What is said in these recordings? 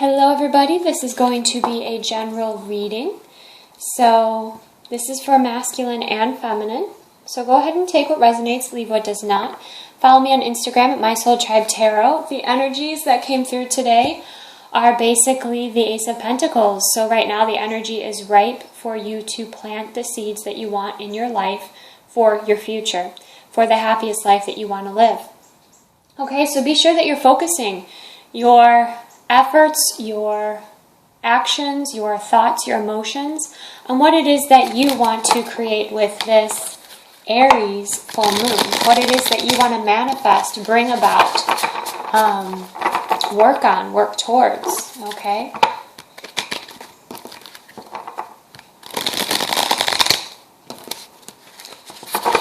Hello everybody, this is going to be a general reading. So this is for masculine and feminine. So go ahead and take what resonates, leave what does not. Follow me on Instagram at My Soul Tribe Tarot. The energies that came through today are basically the Ace of Pentacles. So right now the energy is ripe for you to plant the seeds that you want in your life for your future, for the happiest life that you want to live. Okay, so be sure that you're focusing your efforts, your actions, your thoughts, your emotions on what it is that you want to create with this Aries Full Moon. What it is that you want to manifest, bring about, work on, work towards, okay?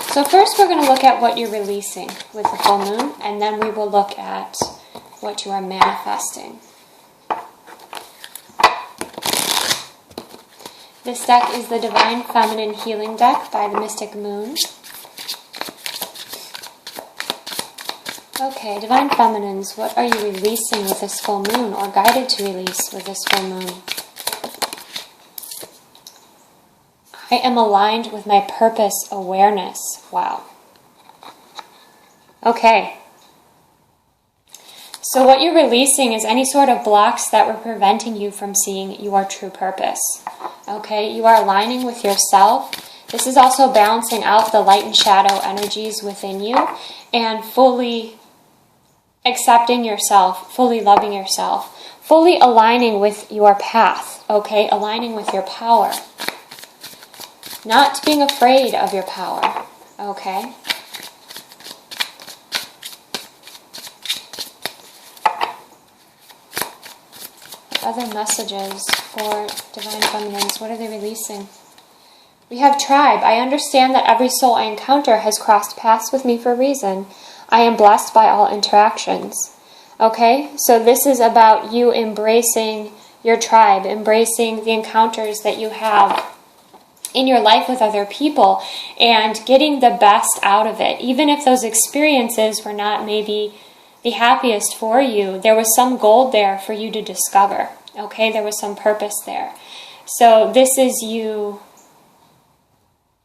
So first we're going to look at what you're releasing with the full moon, and then we will look at what you are manifesting. This deck is the Divine Feminine Healing deck by the Mystic Moon. Okay, Divine Feminines, what are you releasing with this full moon, or guided to release with this full moon? I am aligned with my purpose awareness. Wow. Okay. So what you're releasing is any sort of blocks that were preventing you from seeing your true purpose. Okay, you are aligning with yourself. This is also balancing out the light and shadow energies within you and fully accepting yourself, fully loving yourself, fully aligning with your path, okay, aligning with your power. Not being afraid of your power, okay? Other messages for Divine Feminines, what are they releasing? We have tribe. I understand that every soul I encounter has crossed paths with me for a reason. I am blessed by all interactions. Okay, so this is about you embracing your tribe, embracing the encounters that you have in your life with other people and getting the best out of it. Even if those experiences were not maybe the happiest for you, there was some gold there for you to discover. Okay, there was some purpose there. So this is you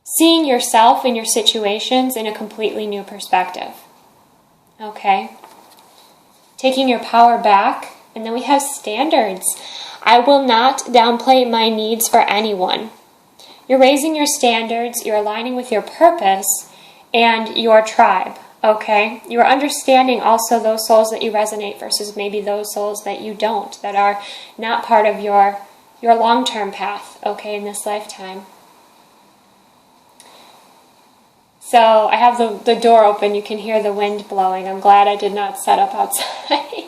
seeing yourself and your situations in a completely new perspective. Okay, taking your power back. And then we have standards. I will not downplay my needs for anyone. You're raising your standards, you're aligning with your purpose and your tribe. Okay, you are understanding also those souls that you resonate versus maybe those souls that you don't, that are not part of your long-term path, okay, in this lifetime. So I have the door open, you can hear the wind blowing. I'm glad I did not set up outside.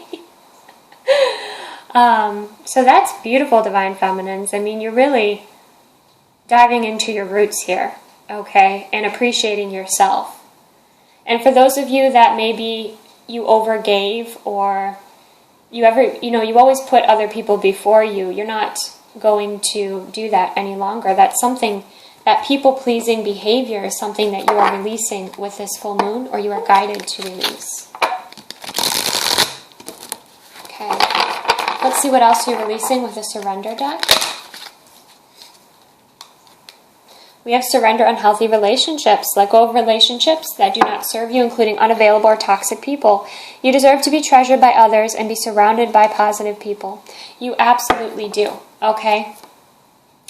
So that's beautiful, Divine Feminines. I mean, you're really diving into your roots here, okay, and appreciating yourself. And for those of you that maybe you overgave or you always put other people before you, you're not going to do that any longer. That's something, that people-pleasing behavior is something that you are releasing with this full moon, or you are guided to release. Okay, let's see what else you're releasing with the Surrender deck. We have surrender unhealthy relationships. Let go of relationships that do not serve you, including unavailable or toxic people. You deserve to be treasured by others and be surrounded by positive people. You absolutely do, okay?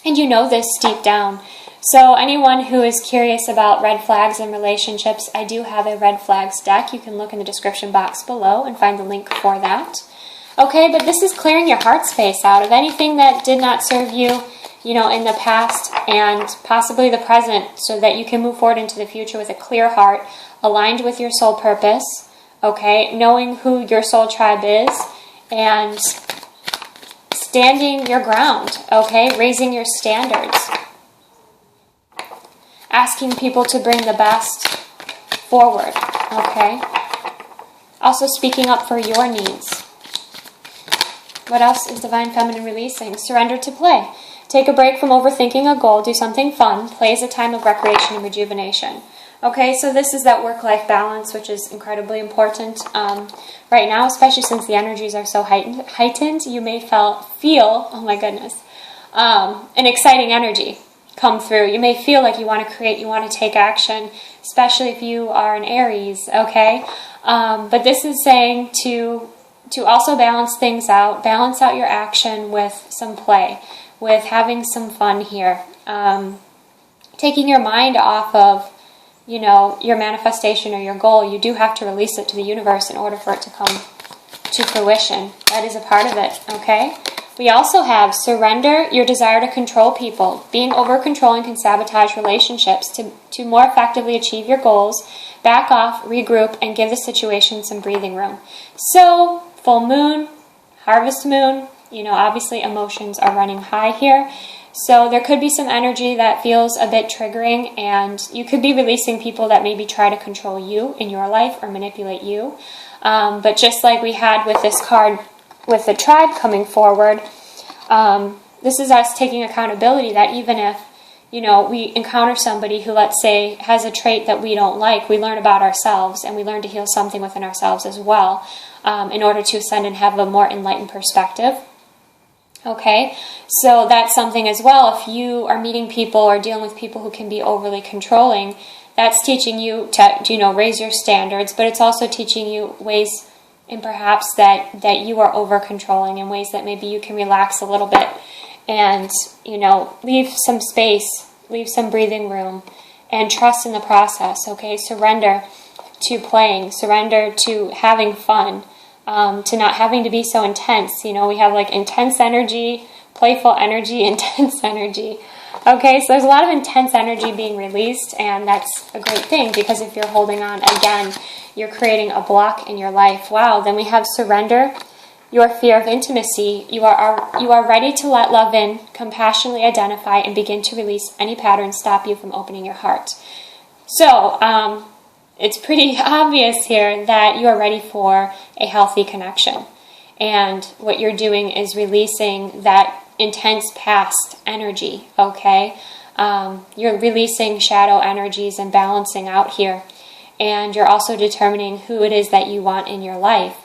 And you know this deep down. So anyone who is curious about red flags in relationships, I do have a red flags deck. You can look in the description box below and find the link for that. Okay, but this is clearing your heart space out of anything that did not serve you, in the past and possibly the present, so that you can move forward into the future with a clear heart, aligned with your soul purpose, okay, knowing who your soul tribe is, and standing your ground, okay, raising your standards, asking people to bring the best forward, okay, also speaking up for your needs. What else is Divine Feminine releasing? Surrender to play. Take a break from overthinking a goal. Do something fun. Play is a time of recreation and rejuvenation. Okay, so this is that work-life balance, which is incredibly important right now, especially since the energies are so heightened. You may feel, oh my goodness, an exciting energy come through. You may feel like you want to create, you want to take action, especially if you are an Aries, okay? But this is saying to also balance things out, balance out your action with some play, with having some fun here. Taking your mind off of, your manifestation or your goal. You do have to release it to the universe in order for it to come to fruition. That is a part of it, okay? We also have surrender your desire to control people. Being over-controlling can sabotage relationships. To more effectively achieve your goals, back off, regroup, and give the situation some breathing room. So, full moon, harvest moon, obviously emotions are running high here. So there could be some energy that feels a bit triggering, and you could be releasing people that maybe try to control you in your life or manipulate you. But just like we had with this card with the tribe coming forward, this is us taking accountability that even if, we encounter somebody who, let's say, has a trait that we don't like, we learn about ourselves and we learn to heal something within ourselves as well in order to ascend and have a more enlightened perspective. Okay, so that's something as well. If you are meeting people or dealing with people who can be overly controlling, that's teaching you to, raise your standards, but it's also teaching you ways and perhaps that you are over controlling, in ways that maybe you can relax a little bit and, leave some space, leave some breathing room, and trust in the process, okay? Surrender to playing, surrender to having fun. To not having to be so intense. We have like intense energy, playful energy, intense energy. Okay, so there's a lot of intense energy being released, and that's a great thing, because if you're holding on, again, you're creating a block in your life. Wow, then we have surrender, your fear of intimacy. You are ready to let love in, compassionately identify, and begin to release any patterns stop you from opening your heart. So, it's pretty obvious here that you are ready for a healthy connection. And what you're doing is releasing that intense past energy, okay? You're releasing shadow energies and balancing out here. And you're also determining who it is that you want in your life.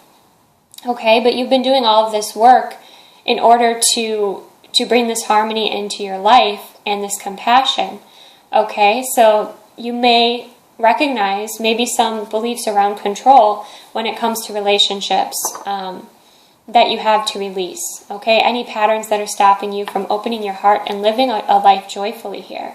Okay, but you've been doing all of this work in order to bring this harmony into your life and this compassion. Okay, so you may recognize maybe some beliefs around control when it comes to relationships that you have to release. Okay, any patterns that are stopping you from opening your heart and living a life joyfully here.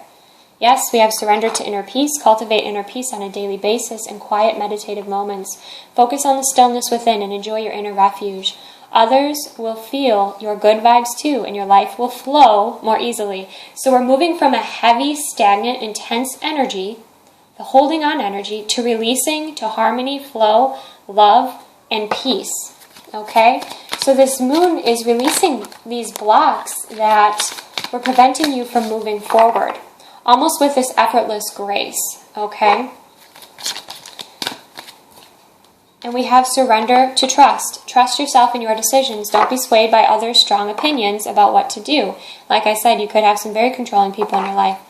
Yes, we have surrender to inner peace. Cultivate inner peace on a daily basis in quiet meditative moments. Focus on the stillness within and enjoy your inner refuge. Others will feel your good vibes too, and your life will flow more easily. So we're moving from a heavy, stagnant, intense energy, the holding on energy, to releasing, to harmony, flow, love, and peace. Okay? So this moon is releasing these blocks that were preventing you from moving forward, almost with this effortless grace. Okay? And we have surrender to trust. Trust yourself in your decisions. Don't be swayed by others' strong opinions about what to do. Like I said, you could have some very controlling people in your life.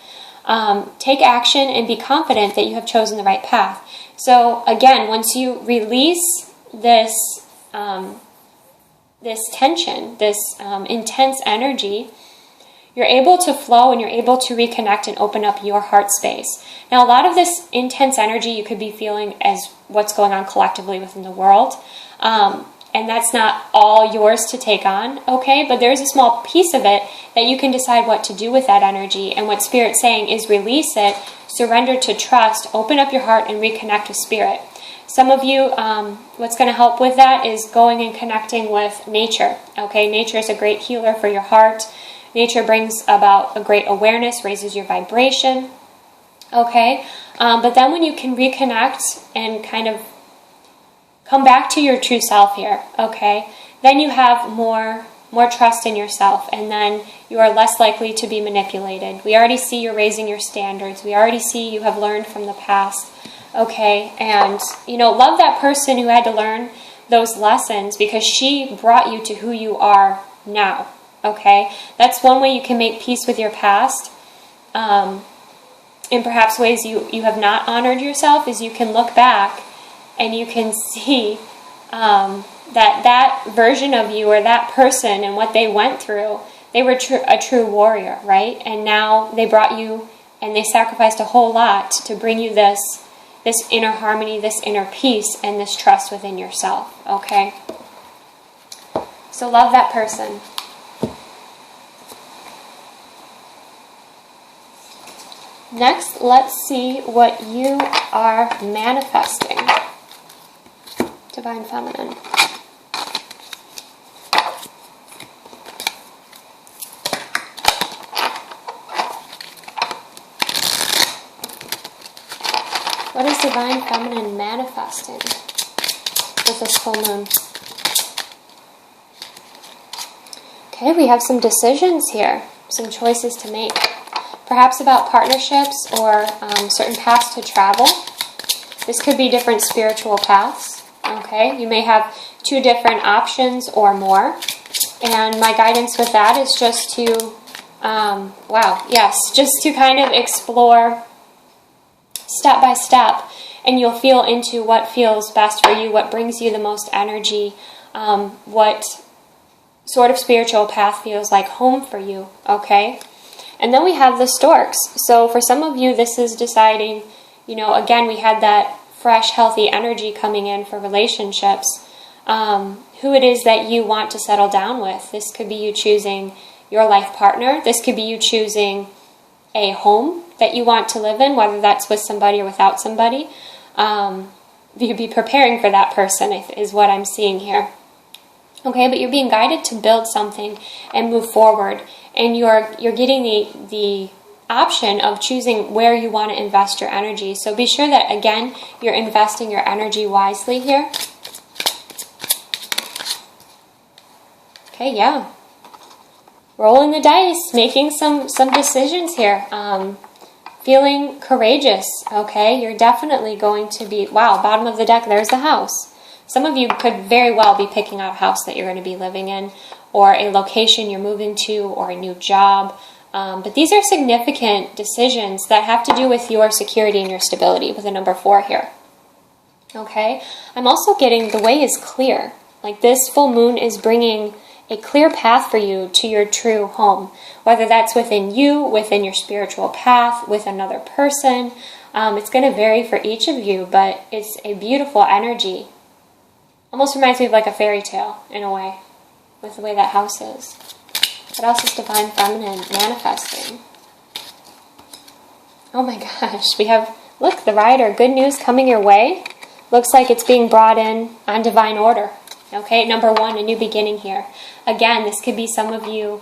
Take action and be confident that you have chosen the right path. So again, once you release this tension, this intense energy, you're able to flow and you're able to reconnect and open up your heart space. Now, a lot of this intense energy you could be feeling as what's going on collectively within the world. And that's not all yours to take on, okay? But there's a small piece of it that you can decide what to do with that energy. And what Spirit's saying is release it, surrender to trust, open up your heart, and reconnect with Spirit. Some of you, what's going to help with that is going and connecting with nature, okay? Nature is a great healer for your heart. Nature brings about a great awareness, raises your vibration, okay? But then when you can reconnect and kind of come back to your true self here, okay? Then you have more trust in yourself, and then you are less likely to be manipulated. We already see you're raising your standards. We already see you have learned from the past, okay? And, love that person who had to learn those lessons, because she brought you to who you are now, okay? That's one way you can make peace with your past. in perhaps ways you have not honored yourself, is you can look back and you can see that version of you, or that person and what they went through, they were a true warrior, right? And now they brought you, and they sacrificed a whole lot to bring you this inner harmony, this inner peace, and this trust within yourself, okay? So love that person. Next, let's see what you are manifesting. Divine Feminine. What is Divine Feminine manifesting with this full moon? Okay, we have some decisions here, some choices to make. Perhaps about partnerships or certain paths to travel. This could be different spiritual paths. Okay, you may have 2 different options or more. And my guidance with that is just to, just to kind of explore step by step. And you'll feel into what feels best for you, what brings you the most energy, what sort of spiritual path feels like home for you, okay? And then we have the storks. So for some of you, this is deciding, again, we had that fresh, healthy energy coming in for relationships. Who it is that you want to settle down with. This could be you choosing your life partner. This could be you choosing a home that you want to live in, whether that's with somebody or without somebody. You'd be preparing for that person, is what I'm seeing here. Okay, but you're being guided to build something and move forward. And you're getting the option of choosing where you want to invest your energy. So be sure that, again, you're investing your energy wisely here. Okay, yeah. Rolling the dice, making some decisions here. Feeling courageous, okay? You're definitely going to be, wow, bottom of the deck, there's the house. Some of you could very well be picking out a house that you're going to be living in, or a location you're moving to, or a new job. But these are significant decisions that have to do with your security and your stability, with a number 4 here. Okay? I'm also getting the way is clear. Like, this full moon is bringing a clear path for you to your true home, whether that's within you, within your spiritual path, with another person. It's going to vary for each of you, but it's a beautiful energy. Almost reminds me of like a fairy tale in a way, with the way that house is. What else is Divine Feminine manifesting? Oh my gosh, we have, look, the Rider, good news coming your way. Looks like it's being brought in on divine order. Okay, number 1, a new beginning here. Again, this could be some of you,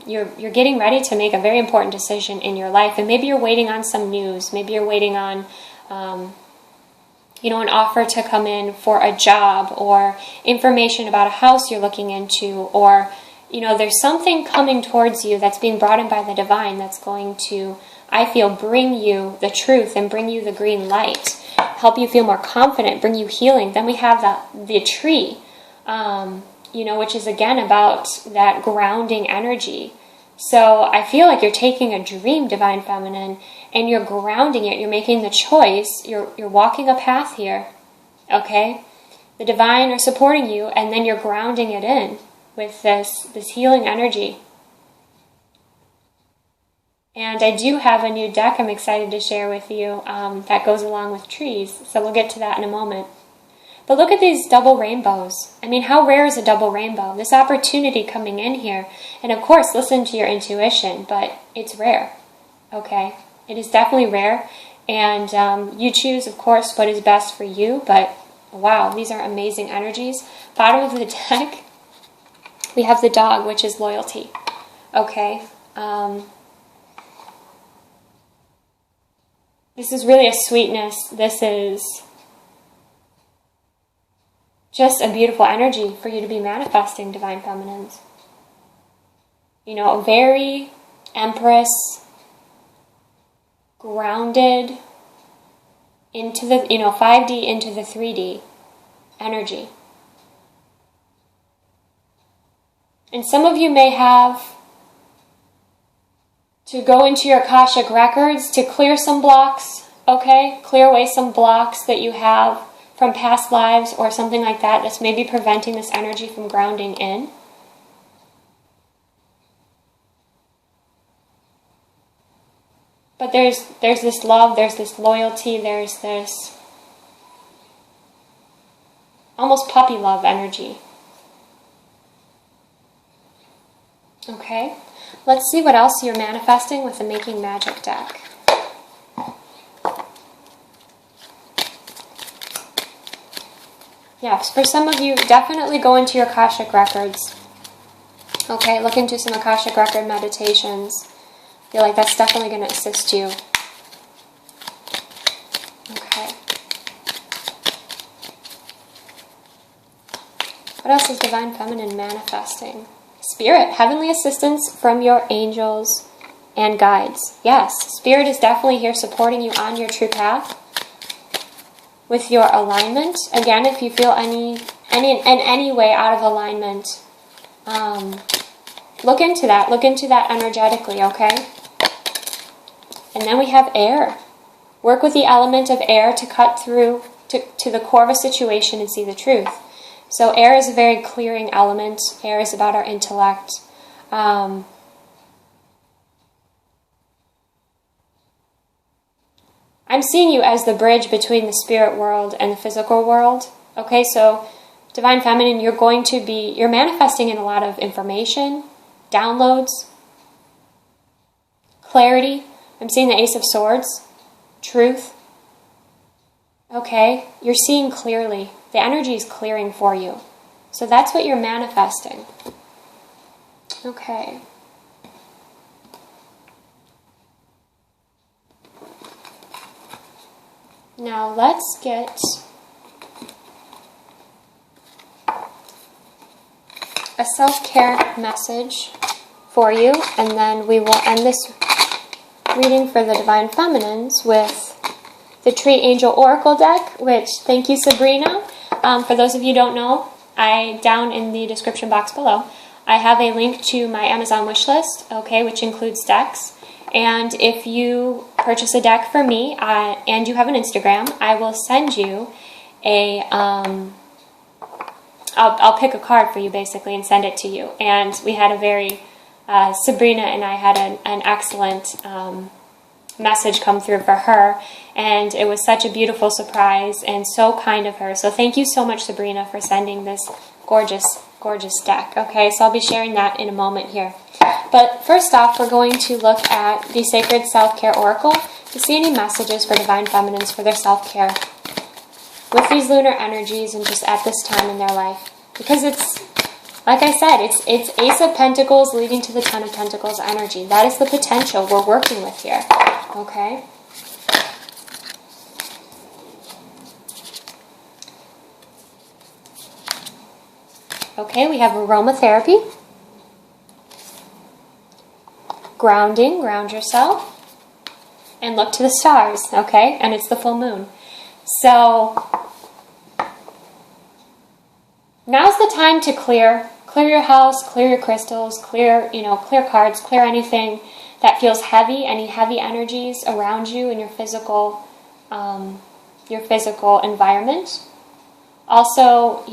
you're getting ready to make a very important decision in your life, and maybe you're waiting on some news. Maybe you're waiting on, an offer to come in for a job, or information about a house you're looking into, or, there's something coming towards you that's being brought in by the divine that's going to, I feel, bring you the truth and bring you the green light, help you feel more confident, bring you healing. Then we have the tree, which is again about that grounding energy. So I feel like you're taking a dream, Divine Feminine, and you're grounding it. You're making the choice. You're walking a path here, okay? The divine are supporting you, and then you're grounding it in with this healing energy. And I do have a new deck I'm excited to share with you that goes along with trees. So we'll get to that in a moment. But look at these double rainbows. I mean, how rare is a double rainbow? This opportunity coming in here. And of course, listen to your intuition, but it's rare. Okay? It is definitely rare. And you choose, of course, what is best for you. But wow, these are amazing energies. Bottom of the deck, we have the dog, which is loyalty. Okay? This is really a sweetness. This is just a beautiful energy for you to be manifesting, Divine Feminines. A very Empress, grounded into the, 5D into the 3D energy. And some of you may have to go into your Akashic records to clear some blocks, okay? Clear away some blocks that you have from past lives or something like that that's maybe preventing this energy from grounding in. But there's this love, there's this loyalty, there's this almost puppy love energy. Okay, let's see what else you're manifesting with the Making Magic deck. Yes, for some of you, definitely go into your Akashic records. Okay, look into some Akashic record meditations. I feel like that's definitely going to assist you. Okay. What else is Divine Feminine manifesting? Spirit, heavenly assistance from your angels and guides. Yes, Spirit is definitely here supporting you on your true path with your alignment. Again, if you feel in any way out of alignment, look into that. Look into that energetically, okay? And then we have air. Work with the element of air to cut through to the core of a situation and see the truth. So air is a very clearing element. Air is about our intellect. I'm seeing you as the bridge between the spirit world and the physical world. Okay, so Divine Feminine, you're manifesting in a lot of information, downloads, clarity. I'm seeing the Ace of Swords, truth. Okay, you're seeing clearly. The energy is clearing for you. So that's what you're manifesting. Okay. Now let's get a self-care message for you, and then we will end this reading for the Divine Feminines with the Tree Angel Oracle deck, which, thank you, Sabrina. For those of you who don't know, down in the description box below, I have a link to my Amazon wishlist, okay, which includes decks. And if you purchase a deck for me and you have an Instagram, I will send you a, I'll pick a card for you basically and send it to you. And we had a very, Sabrina and I had an excellent message come through for her, and it was such a beautiful surprise and so kind of her. So thank you so much, Sabrina, for sending this gorgeous, gorgeous deck. Okay, so I'll be sharing that in a moment here. But first off, we're going to look at the Sacred Self-Care Oracle to see any messages for Divine Feminines for their self-care with these lunar energies and just at this time in their life. Because it's, like I said, it's Ace of Pentacles leading to the Ten of Pentacles energy. That is the potential we're working with here. Okay? Okay, we have aromatherapy. Grounding, ground yourself. And look to the stars, okay? And it's the full moon. So, now's the time to clear your house, clear your crystals, clear cards, clear anything that feels heavy, any heavy energies around you in your physical environment. Also,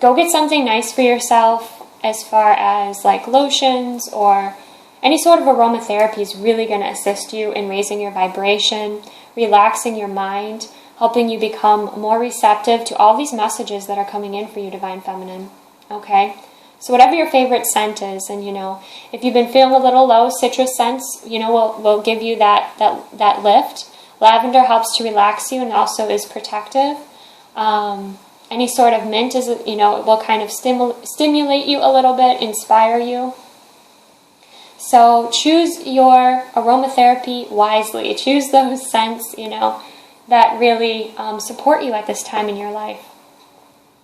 go get something nice for yourself as far as like lotions or any sort of aromatherapy is really going to assist you in raising your vibration, relaxing your mind, helping you become more receptive to all these messages that are coming in for you, Divine Feminine. Okay? So whatever your favorite scent is, and if you've been feeling a little low, citrus scents, will give you that lift. Lavender helps to relax you and also is protective. Any sort of mint is, it will kind of stimulate you a little bit, inspire you. So choose your aromatherapy wisely. Choose those scents, that really support you at this time in your life.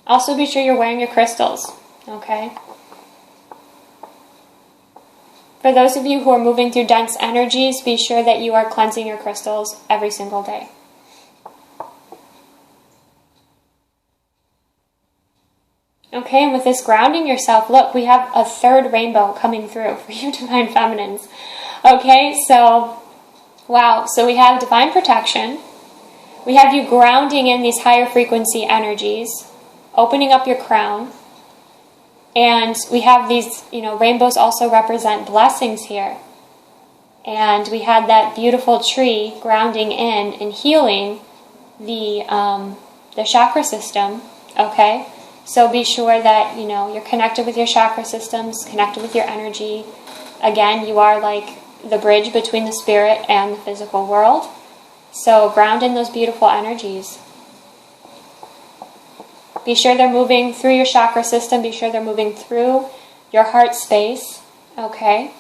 Also be sure you're wearing your crystals, okay? For those of you who are moving through dense energies, be sure that you are cleansing your crystals every single day. Okay, and with this grounding yourself, look, we have a third rainbow coming through for you, Divine Feminines. Okay, so, wow. So we have divine protection. We have you grounding in these higher frequency energies, opening up your crown. And we have these, rainbows also represent blessings here. And we had that beautiful tree grounding in and healing the chakra system, okay? So be sure that, you're connected with your chakra systems, connected with your energy. Again, you are like the bridge between the spirit and the physical world. So ground in those beautiful energies. Be sure they're moving through your chakra system. Be sure they're moving through your heart space. Okay?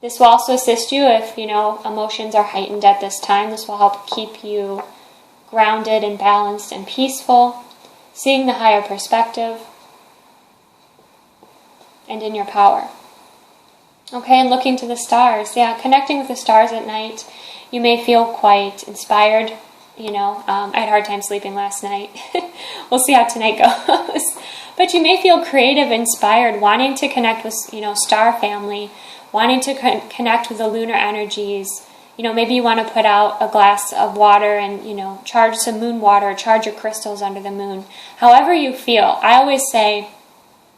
This will also assist you if, emotions are heightened at this time. This will help keep you grounded and balanced and peaceful, seeing the higher perspective, and in your power. Okay, and looking to the stars. Yeah, connecting with the stars at night. You may feel quite inspired. I had a hard time sleeping last night. We'll see how tonight goes. But you may feel creative, inspired, wanting to connect with, star family, wanting to connect with the lunar energies. Maybe you want to put out a glass of water and, charge some moon water, charge your crystals under the moon. However you feel. I always say,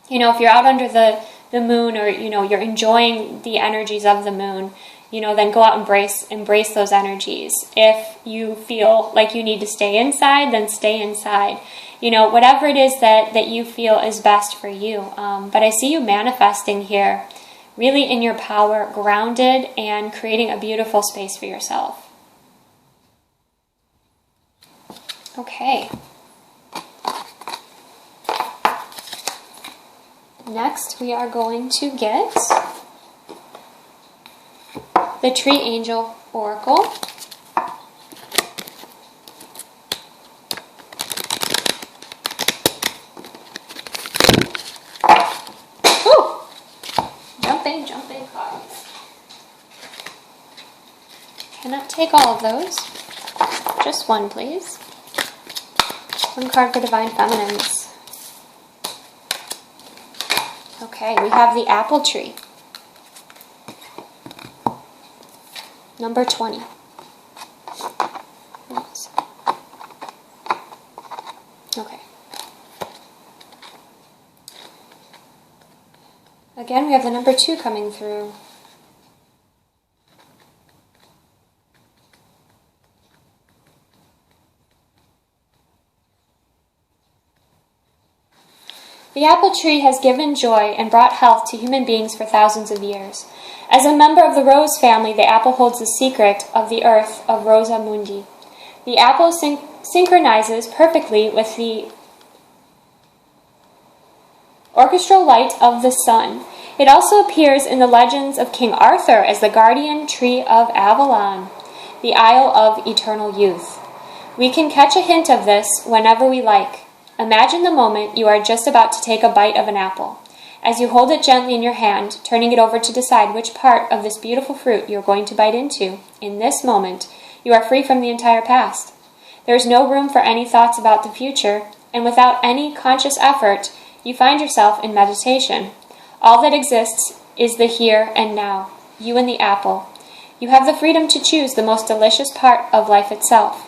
if you're out under the moon or, you're enjoying the energies of the moon, then go out and embrace those energies. If you feel like you need to stay inside, then stay inside. Whatever it is that you feel is best for you. But I see you manifesting here, really in your power, grounded, and creating a beautiful space for yourself. Okay. Next, we are going to get the Tree Angel Oracle. Woo! Jumping cards. Cannot take all of those. Just one, please. One card for Divine Feminines. Okay, we have the Apple Tree. Number 20. Oops. Okay. Again, we have the number 2 coming through. The apple tree has given joy and brought health to human beings for thousands of years. As a member of the rose family, the apple holds the secret of the earth of Rosa Mundi. The apple synchronizes perfectly with the orchestral light of the sun. It also appears in the legends of King Arthur as the guardian tree of Avalon, the Isle of Eternal Youth. We can catch a hint of this whenever we like. Imagine the moment you are just about to take a bite of an apple. As you hold it gently in your hand, turning it over to decide which part of this beautiful fruit you're going to bite into, in this moment, you are free from the entire past. There is no room for any thoughts about the future, and without any conscious effort, you find yourself in meditation. All that exists is the here and now, you and the apple. You have the freedom to choose the most delicious part of life itself.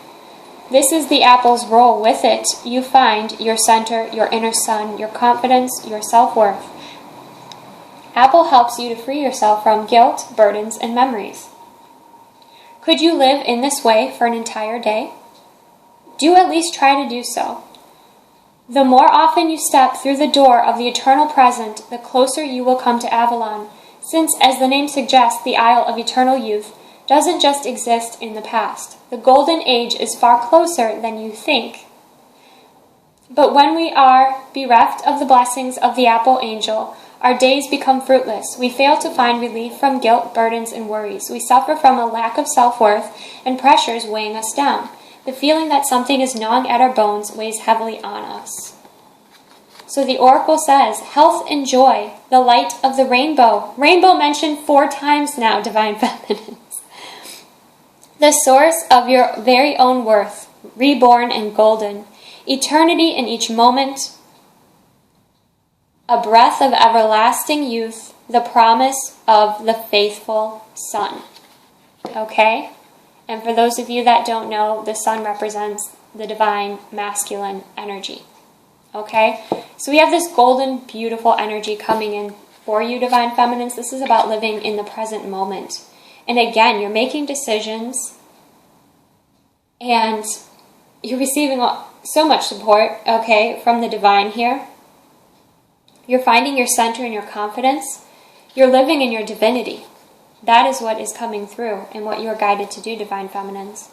This is the apple's role. With it, you find your center, your inner sun, your confidence, your self-worth. Apple helps you to free yourself from guilt, burdens, and memories. Could you live in this way for an entire day? Do at least try to do so. The more often you step through the door of the eternal present, the closer you will come to Avalon, since, as the name suggests, the Isle of Eternal Youth doesn't just exist in the past. The golden age is far closer than you think. But when we are bereft of the blessings of the apple angel, our days become fruitless. We fail to find relief from guilt, burdens, and worries. We suffer from a lack of self-worth and pressures weighing us down. The feeling that something is gnawing at our bones weighs heavily on us. So the oracle says, health and joy, the light of the rainbow. Rainbow mentioned 4 times now, Divine Feminines. The source of your very own worth, reborn and golden. Eternity in each moment. A breath of everlasting youth, the promise of the faithful sun. Okay? And for those of you that don't know, the sun represents the divine masculine energy. Okay? So we have this golden, beautiful energy coming in for you, divine feminines. This is about living in the present moment. And again, you're making decisions and you're receiving so much support, okay, from the divine here. You're finding your center and your confidence. You're living in your divinity. That is what is coming through and what you're guided to do, divine feminines.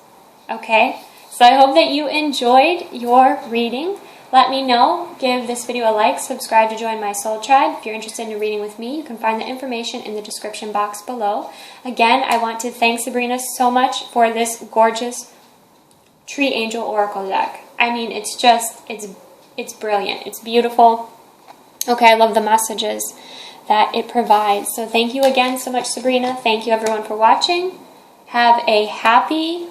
Okay? So I hope that you enjoyed your reading. Let me know. Give this video a like. Subscribe to join my soul tribe. If you're interested in a reading with me, you can find the information in the description box below. Again, I want to thank Sabrina so much for this gorgeous Tree Angel Oracle deck. I mean, it's brilliant. It's beautiful. Okay, I love the messages that it provides. So thank you again so much, Sabrina. Thank you everyone for watching. Have a happy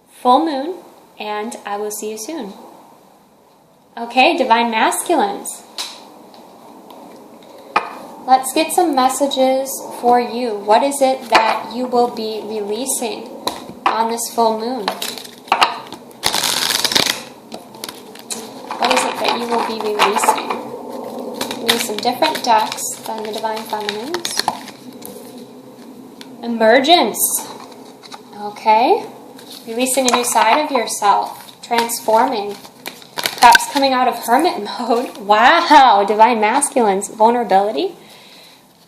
full moon, and I will see you soon. Okay, divine masculines. Let's get some messages for you. What is it that you will be releasing on this full moon? What is it that you will be releasing? Use some different decks than the divine feminines. Emergence. Okay. Releasing a new side of yourself. Transforming. Perhaps coming out of hermit mode. Wow. Divine masculines. Vulnerability.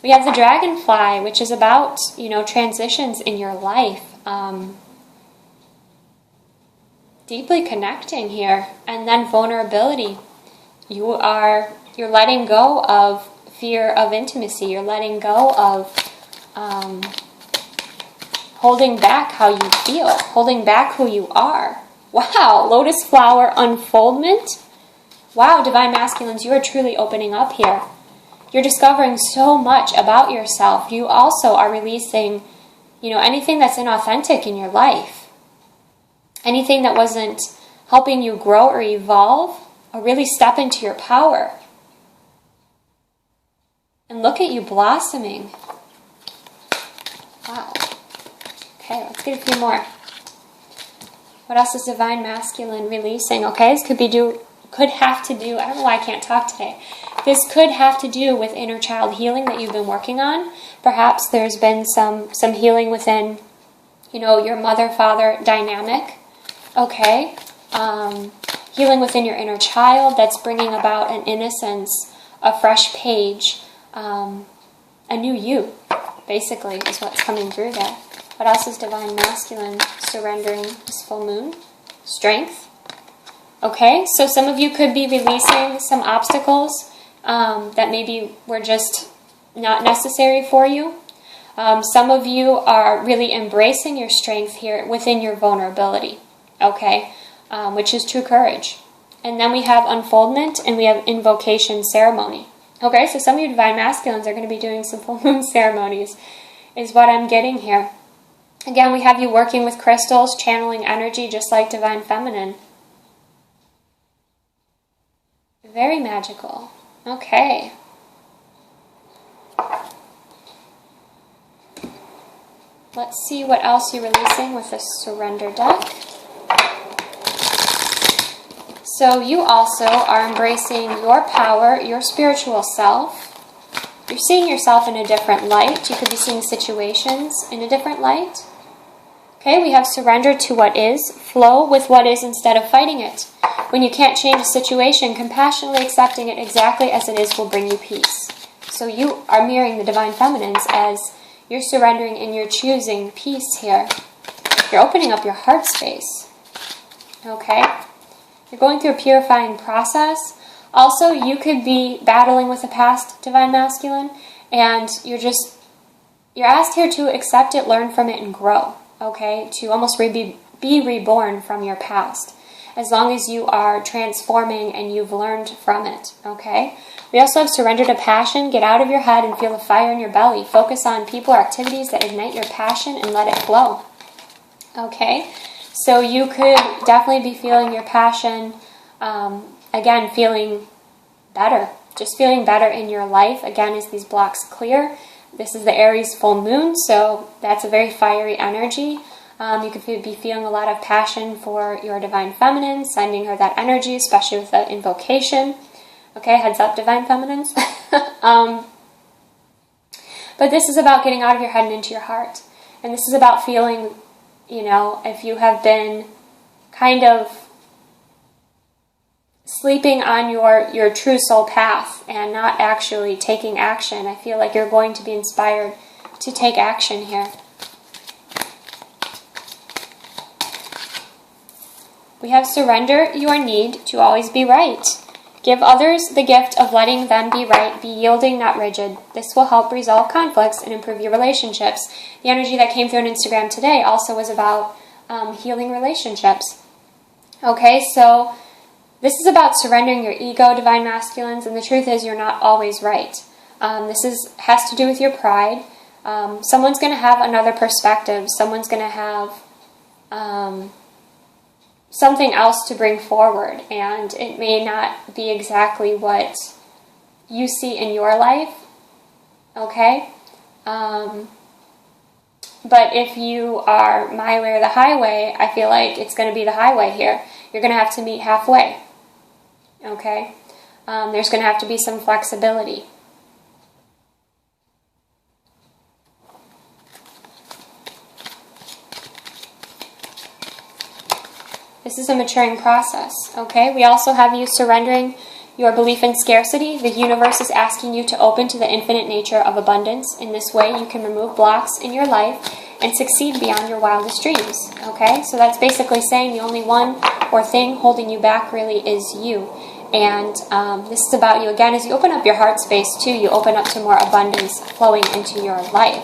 We have the dragonfly, which is about, transitions in your life. Deeply connecting here. And then vulnerability. You're letting go of fear of intimacy. You're letting go of holding back how you feel, holding back who you are. Wow, lotus flower unfoldment. Wow, divine masculines, you are truly opening up here. You're discovering so much about yourself. You also are releasing, anything that's inauthentic in your life. Anything that wasn't helping you grow or evolve or really step into your power. And look at you blossoming. Wow. Okay, let's get a few more. What else is divine masculine releasing? Okay, this could have to do, I don't know why I can't talk today. This could have to do with inner child healing that you've been working on. Perhaps there's been some healing within, your mother-father dynamic. Okay. Healing within your inner child that's bringing about an innocence, a fresh page, a new you, basically, is what's coming through there. What else is divine masculine surrendering this full moon? Strength. Okay, so some of you could be releasing some obstacles that maybe were just not necessary for you. Some of you are really embracing your strength here within your vulnerability, okay, which is true courage. And then we have unfoldment and we have invocation ceremony. Okay, so some of you divine masculines are going to be doing some full moon ceremonies, is what I'm getting here. Again, we have you working with crystals, channeling energy, just like divine feminine. Very magical. Okay. Let's see what else you're releasing with this surrender deck. So you also are embracing your power, your spiritual self. You're seeing yourself in a different light. You could be seeing situations in a different light. Okay, we have surrender to what is. Flow with what is instead of fighting it. When you can't change a situation, compassionately accepting it exactly as it is will bring you peace. So you are mirroring the divine feminines as you're surrendering and you're choosing peace here. You're opening up your heart space. Okay? You're going through a purifying process. Also, you could be battling with a past divine masculine, and you're asked here to accept it, learn from it, and grow. Okay? To almost be reborn from your past, as long as you are transforming and you've learned from it. Okay? We also have surrender to passion. Get out of your head and feel the fire in your belly. Focus on people or activities that ignite your passion and let it flow. Okay? So you could definitely be feeling your passion, again, feeling better just feeling better in your life. Again, as these blocks clear, this is the Aries Full Moon, so that's a very fiery energy. You could be feeling a lot of passion for your Divine Feminine, sending her that energy, especially with the invocation. Okay, heads up, Divine Feminines. But this is about getting out of your head and into your heart. And this is about feeling, you know, if you have been kind of sleeping on your true soul path and not actually taking action, I feel like you're going to be inspired to take action here. We have surrender your need to always be right. Give others the gift of letting them be right. Be yielding, not rigid. This will help resolve conflicts and improve your relationships. The energy that came through on Instagram today also was about healing relationships. Okay, so this is about surrendering your ego, Divine Masculines, and the truth is you're not always right. Has to do with your pride. Someone's going to have another perspective. Someone's going to have something else to bring forward, and it may not be exactly what you see in your life, okay? But if you are my way or the highway, I feel like it's going to be the highway here. You're going to have to meet halfway, okay? There's going to have to be some flexibility. This is a maturing process, okay? We also have you surrendering your belief in scarcity. The universe is asking you to open to the infinite nature of abundance. In this way, you can remove blocks in your life and succeed beyond your wildest dreams, okay? So that's basically saying the only one or thing holding you back really is you. And this is about you. Again, as you open up your heart space, too, you open up to more abundance flowing into your life.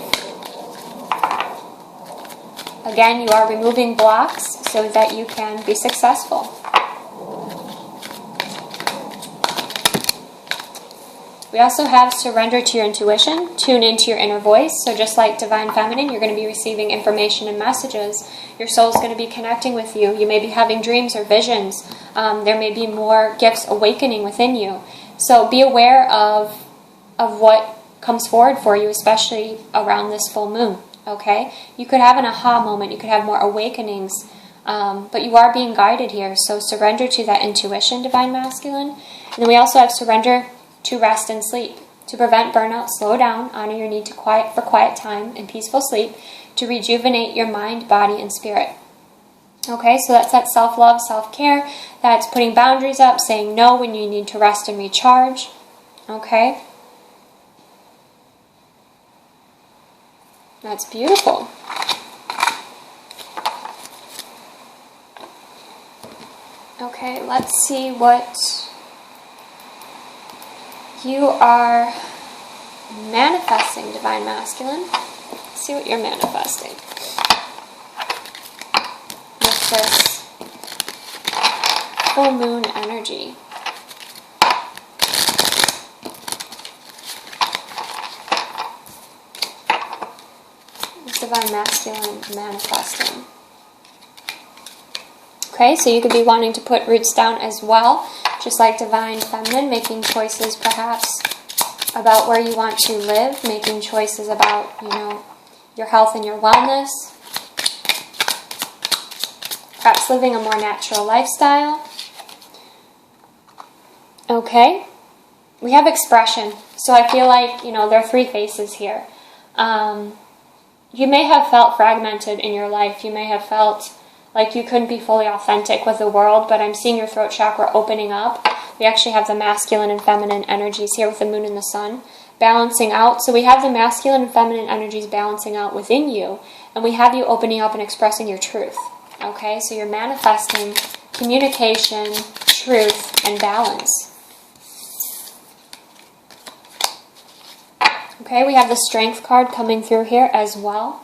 Again, you are removing blocks so that you can be successful. We also have surrender to your intuition, tune into your inner voice. So just like Divine Feminine, you're going to be receiving information and messages. Your soul is going to be connecting with you. You may be having dreams or visions. There may be more gifts awakening within you. So be aware of what comes forward for you, especially around this full moon. Okay, you could have an aha moment, you could have more awakenings, but you are being guided here, so surrender to that intuition, Divine Masculine. And then we also have surrender to rest and sleep. To prevent burnout, slow down, honor your need for quiet time and peaceful sleep, to rejuvenate your mind, body, and spirit. Okay, so that's that self-love, self-care, that's putting boundaries up, saying no when you need to rest and recharge. Okay. That's beautiful. Okay, let's see what you are manifesting, Divine Masculine. Let's see what you're manifesting with this full moon energy. Divine Masculine manifesting. Okay, so you could be wanting to put roots down as well, just like Divine Feminine, making choices perhaps about where you want to live, making choices about, you know, your health and your wellness, perhaps living a more natural lifestyle. Okay, we have expression. So I feel like, you know, there are three faces here. You may have felt fragmented in your life. You may have felt like you couldn't be fully authentic with the world, but I'm seeing your throat chakra opening up. We actually have the masculine and feminine energies here with the moon and the sun balancing out. So we have the masculine and feminine energies balancing out within you, and we have you opening up and expressing your truth. Okay, so you're manifesting communication, truth, and balance. Okay, we have the Strength card coming through here as well.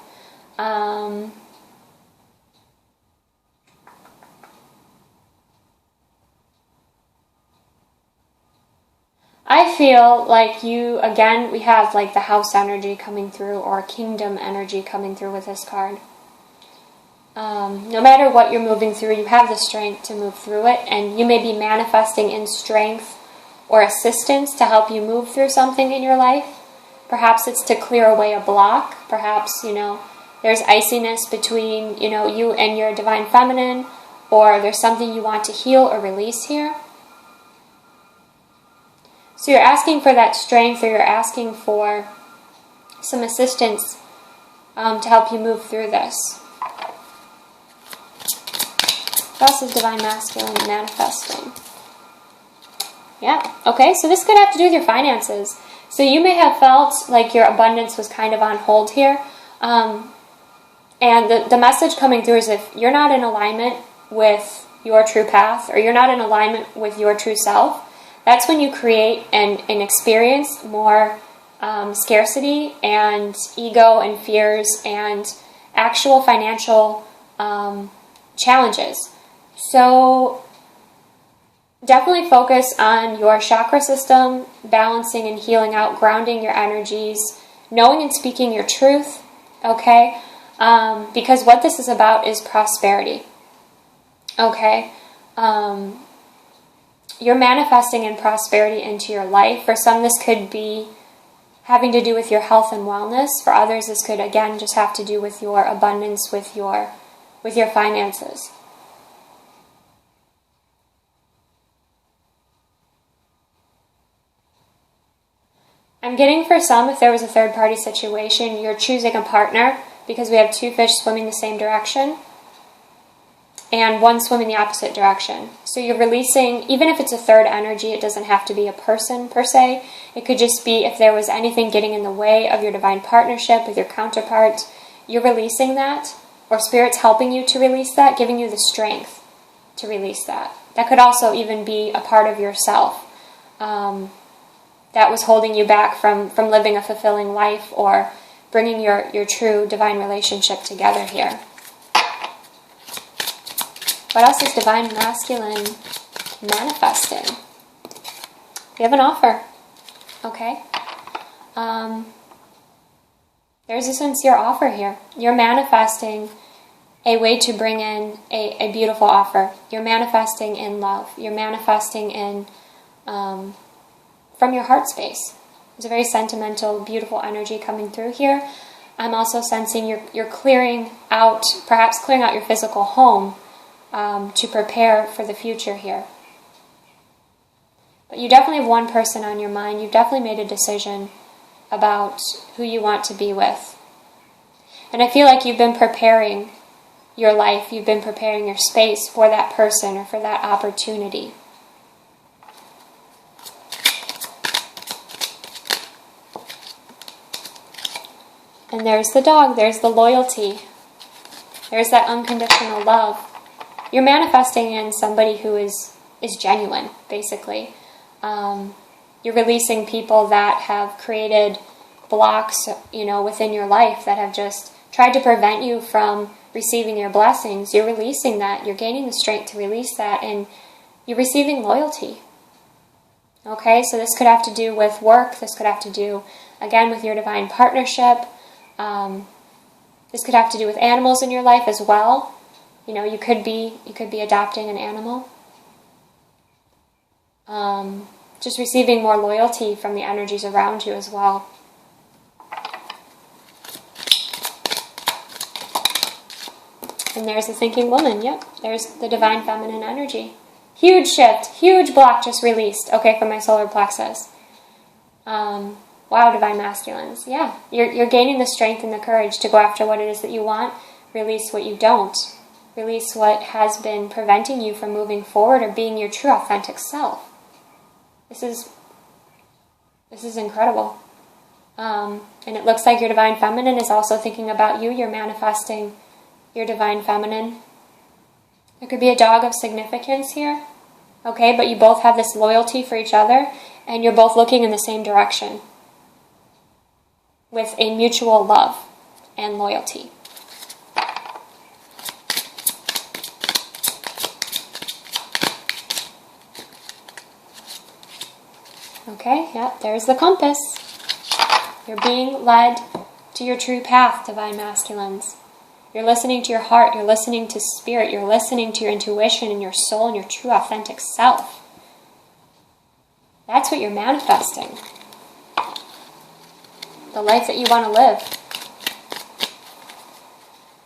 I feel like you, again, we have like the house energy coming through or kingdom energy coming through with this card. No matter what you're moving through, you have the strength to move through it, and you may be manifesting in strength or assistance to help you move through something in your life. Perhaps it's to clear away a block. Perhaps, there's iciness between, you and your divine feminine, or there's something you want to heal or release here. So you're asking for that strength, or you're asking for some assistance to help you move through this. What else is divine masculine manifesting? Yeah, okay, so this could have to do with your finances. So you may have felt like your abundance was kind of on hold here. And the message coming through is if you're not in alignment with your true path, or you're not in alignment with your true self, that's when you create and experience more scarcity and ego and fears and actual financial challenges. So definitely focus on your chakra system, balancing and healing out, grounding your energies, knowing and speaking your truth, okay? Because what this is about is prosperity, okay? You're manifesting in prosperity into your life. For some, this could be having to do with your health and wellness. For others, this could, again, just have to do with your abundance, with your finances. I'm getting for some, if there was a third-party situation, you're choosing a partner because we have two fish swimming the same direction and one swimming the opposite direction. So you're releasing, even if it's a third energy, it doesn't have to be a person per se. It could just be if there was anything getting in the way of your divine partnership with your counterpart, you're releasing that, or Spirit's helping you to release that, giving you the strength to release that. That could also even be a part of yourself that was holding you back from living a fulfilling life or bringing your true divine relationship together here. What else is divine masculine manifesting? We have an offer, okay? There's a sincere offer here. You're manifesting a way to bring in a beautiful offer. You're manifesting in love. You're manifesting in from your heart space. There's a very sentimental, beautiful energy coming through here. I'm also sensing you're clearing out, perhaps clearing out your physical home to prepare for the future here. But you definitely have one person on your mind. You've definitely made a decision about who you want to be with. And I feel like you've been preparing your life, you've been preparing your space for that person or for that opportunity. And there's the dog, there's the loyalty, there's that unconditional love. You're manifesting in somebody who is genuine, basically. You're releasing people that have created blocks, within your life that have just tried to prevent you from receiving your blessings. You're releasing that. You're gaining the strength to release that, and you're receiving loyalty. Okay, so this could have to do with work. This could have to do, again, with your divine partnership. This could have to do with animals in your life as well. You could be adopting an animal. Just receiving more loyalty from the energies around you as well. And there's the thinking woman. Yep, there's the divine feminine energy. Huge shift, huge block just released. Okay, from my solar plexus. Wow, divine masculines. Yeah, you're gaining the strength and the courage to go after what it is that you want. Release what you don't. Release what has been preventing you from moving forward or being your true authentic self. This is incredible. And it looks like your divine feminine is also thinking about you. You're manifesting your divine feminine. There could be a dog of significance here. Okay, but you both have this loyalty for each other, and you're both looking in the same direction with a mutual love and loyalty. Okay, yeah, there's the compass. You're being led to your true path, divine masculines. You're listening to your heart, you're listening to spirit, you're listening to your intuition and your soul and your true authentic self. That's what you're manifesting. The life that you want to live.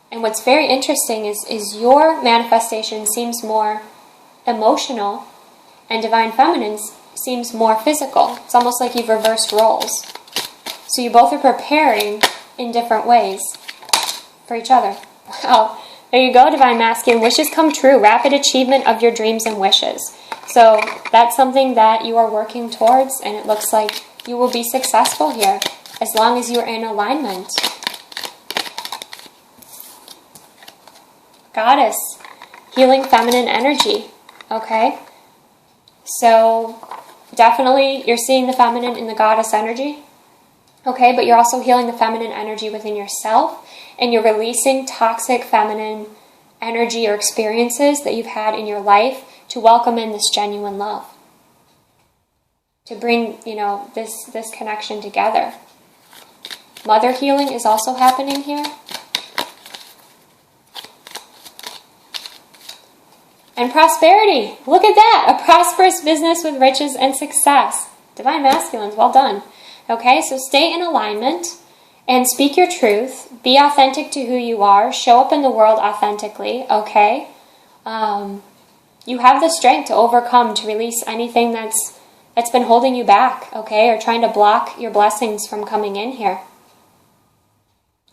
And what's very interesting is your manifestation seems more emotional, and Divine Feminine seems more physical. It's almost like you've reversed roles. So you both are preparing in different ways for each other. Wow. There you go, Divine Masculine. Wishes come true. Rapid achievement of your dreams and wishes. So that's something that you are working towards, and it looks like you will be successful here as long as you're in alignment. Goddess, healing feminine energy. Okay? So definitely you're seeing the feminine in the goddess energy. Okay, but you're also healing the feminine energy within yourself, and you're releasing toxic feminine energy or experiences that you've had in your life to welcome in this genuine love. To bring, this connection together. Mother healing is also happening here. And prosperity. Look at that. A prosperous business with riches and success. Divine Masculines, well done. Okay, so stay in alignment and speak your truth. Be authentic to who you are. Show up in the world authentically, okay? You have the strength to overcome, to release anything that's been holding you back, okay? Or trying to block your blessings from coming in here.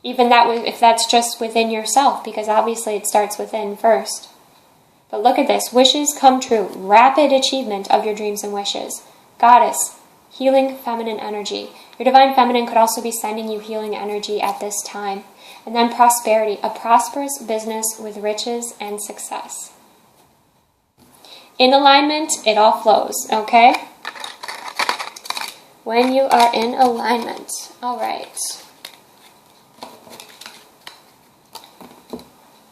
Even if that's just within yourself, because obviously it starts within first. But look at this. Wishes come true. Rapid achievement of your dreams and wishes. Goddess, healing feminine energy. Your Divine Feminine could also be sending you healing energy at this time. And then prosperity. A prosperous business with riches and success. In alignment, it all flows. Okay? When you are in alignment. All right.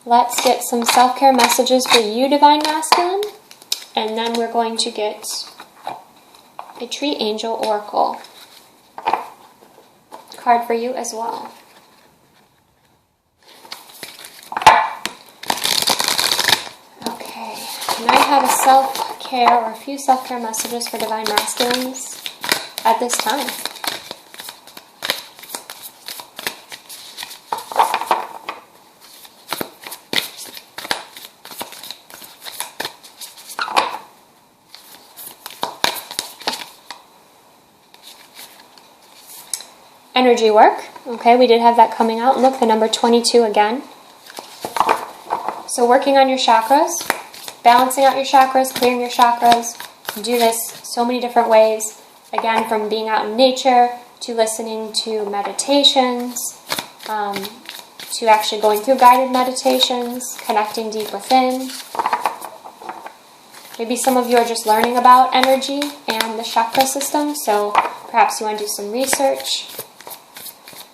Let's get some self-care messages for you, Divine Masculine. And then we're going to get a Tree Angel Oracle card for you as well. Okay. And I have a self-care or a few self-care messages for Divine Masculines at this time. Energy work. Okay, we did have that coming out. Look, the number 22 again. So working on your chakras, balancing out your chakras, clearing your chakras. You do this so many different ways. Again, from being out in nature, to listening to meditations, to actually going through guided meditations, connecting deep within. Maybe some of you are just learning about energy and the chakra system, so perhaps you want to do some research.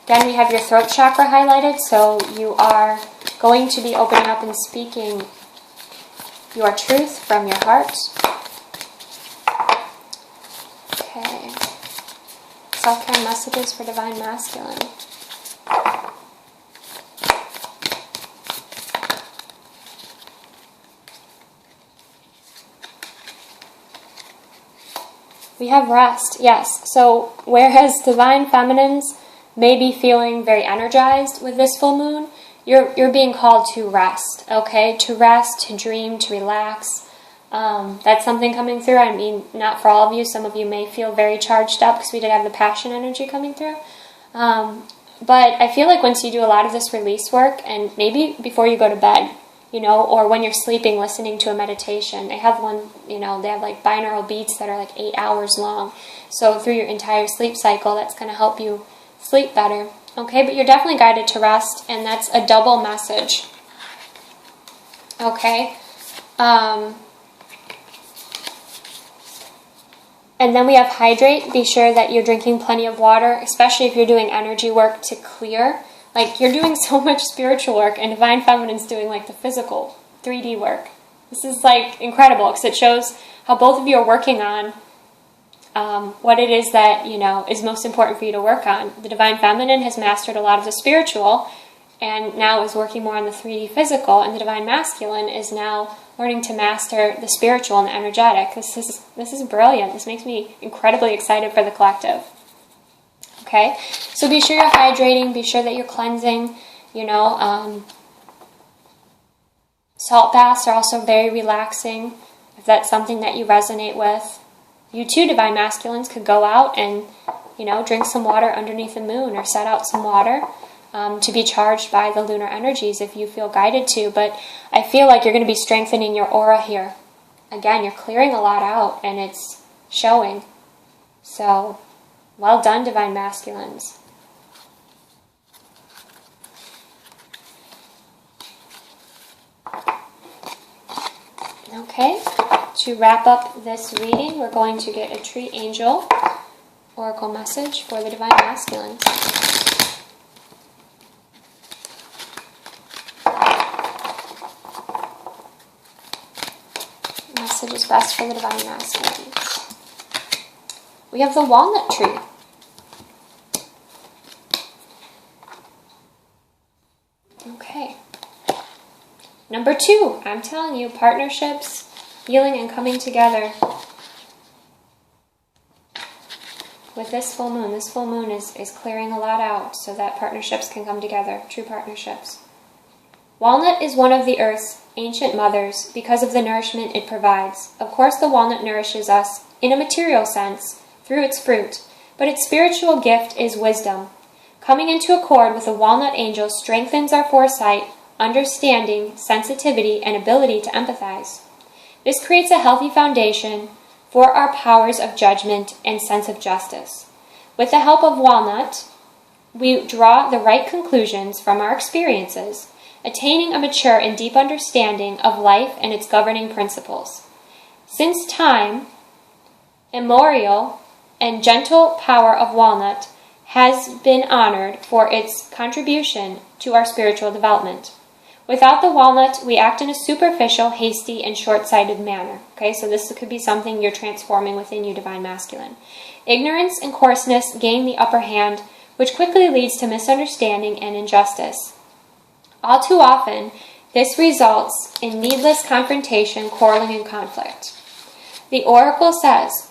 Again, we have your throat chakra highlighted, so you are going to be opening up and speaking your truth from your heart. Okay. Self-care messages for Divine Masculine. We have rest, yes. So whereas Divine Feminines may be feeling very energized with this full moon, you're being called to rest, okay? To rest, to dream, to relax. That's something coming through. I mean, not for all of you. Some of you may feel very charged up because we did have the passion energy coming through. But I feel like once you do a lot of this release work, and maybe before you go to bed, or when you're sleeping, listening to a meditation. They have one, they have like binaural beats that are like 8 hours long. So through your entire sleep cycle, that's going to help you sleep better. Okay, but you're definitely guided to rest, and that's a double message. Okay. And then we have hydrate. Be sure that you're drinking plenty of water, especially if you're doing energy work to clear. Like, you're doing so much spiritual work, and Divine Feminine's doing like the physical 3D work. This is like incredible because it shows how both of you are working on what it is that, is most important for you to work on. The Divine Feminine has mastered a lot of the spiritual and now is working more on the 3D physical, and the Divine Masculine is now learning to master the spiritual and the energetic. This is brilliant. This makes me incredibly excited for the collective. Okay, so be sure you're hydrating, be sure that you're cleansing, salt baths are also very relaxing, if that's something that you resonate with. You too, Divine Masculines, could go out and, drink some water underneath the moon or set out some water to be charged by the lunar energies if you feel guided to. But I feel like you're going to be strengthening your aura here. Again, you're clearing a lot out and it's showing. So, well done, Divine Masculines. Okay, to wrap up this reading, we're going to get a Tree Angel Oracle message for the Divine Masculines. Message is best for the Divine Masculines. We have the Walnut Tree. Okay. Number 2, I'm telling you, partnerships, healing, and coming together. With this full moon is clearing a lot out so that partnerships can come together, true partnerships. Walnut is one of the earth's ancient mothers because of the nourishment it provides. Of course, the walnut nourishes us in a material sense through its fruit, but its spiritual gift is wisdom. Coming into accord with the walnut angel strengthens our foresight, understanding, sensitivity, and ability to empathize. This creates a healthy foundation for our powers of judgment and sense of justice. With the help of walnut, we draw the right conclusions from our experiences, attaining a mature and deep understanding of life and its governing principles. Since time immemorial, and gentle power of walnut has been honored for its contribution to our spiritual development. Without the walnut, we act in a superficial, hasty, and short-sighted manner. Okay, so this could be something you're transforming within you, Divine Masculine. Ignorance and coarseness gain the upper hand, which quickly leads to misunderstanding and injustice. All too often, this results in needless confrontation, quarreling, and conflict. The oracle says,